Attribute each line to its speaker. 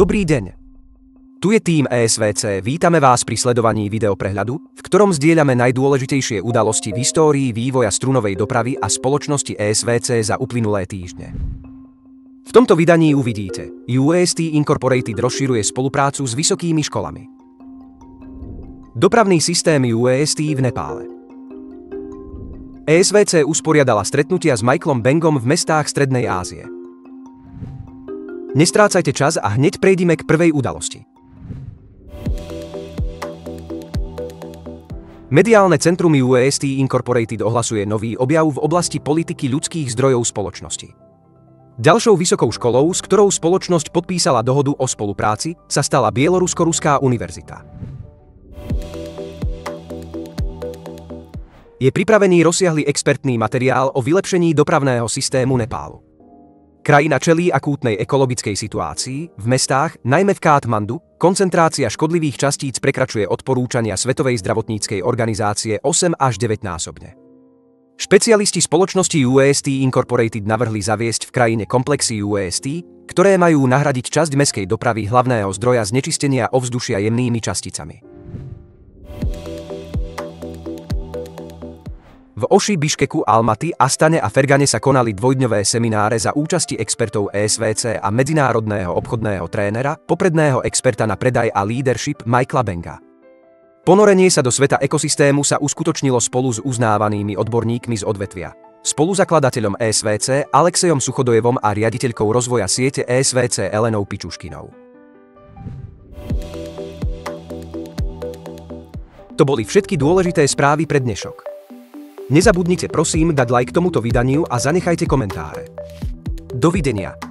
Speaker 1: Dobrý deň. Tu je tým ESVC, vítame vás pri sledovaní videoprehľadu, v ktorom zdieľame najdôležitejšie udalosti v histórii vývoja strunovej dopravy a spoločnosti ESVC za uplynulé týždne. V tomto vydaní uvidíte, UST Incorporated rozširuje spoluprácu s vysokými školami. Dopravný systém UST v Nepále. ESVC usporiadala stretnutia s Michaelom Bengom v mestách Strednej Ázie. Nestrácajte čas a hneď prejdime k prvej udalosti. Mediálne centrum UST Incorporated ohlasuje nový objav v oblasti politiky ľudských zdrojov spoločnosti. Ďalšou vysokou školou, s ktorou spoločnosť podpísala dohodu o spolupráci, sa stala Bielorusko-Ruská univerzita. Je pripravený rozsiahly expertný materiál o vylepšení dopravného systému Nepálu. Krajina čelí akútnej ekologickej situácii, v mestách, najmä v Katmandu, koncentrácia škodlivých častíc prekračuje odporúčania Svetovej zdravotníckej organizácie 8 až 9-násobne. Špecialisti spoločnosti UST Incorporated navrhli zaviesť v krajine komplexy UST, ktoré majú nahradiť časť mestskej dopravy hlavného zdroja znečistenia ovzdušia jemnými časticami. V Oši, Biškeku, Almaty, Astane a Fergane sa konali dvojdňové semináre za účasti expertov ESVC a medzinárodného obchodného trénera, popredného experta na predaj a leadership Michaela Benga. Ponorenie sa do sveta ekosystému sa uskutočnilo spolu s uznávanými odborníkmi z odvetvia. Spoluzakladateľom ESVC Alexejom Suchodojevom a riaditeľkou rozvoja siete ESVC Elenou Pičuškinou. To boli všetky dôležité správy pre dnešok. Nezabudnite prosím dať like tomuto vydaniu a zanechajte komentáre. Dovidenia.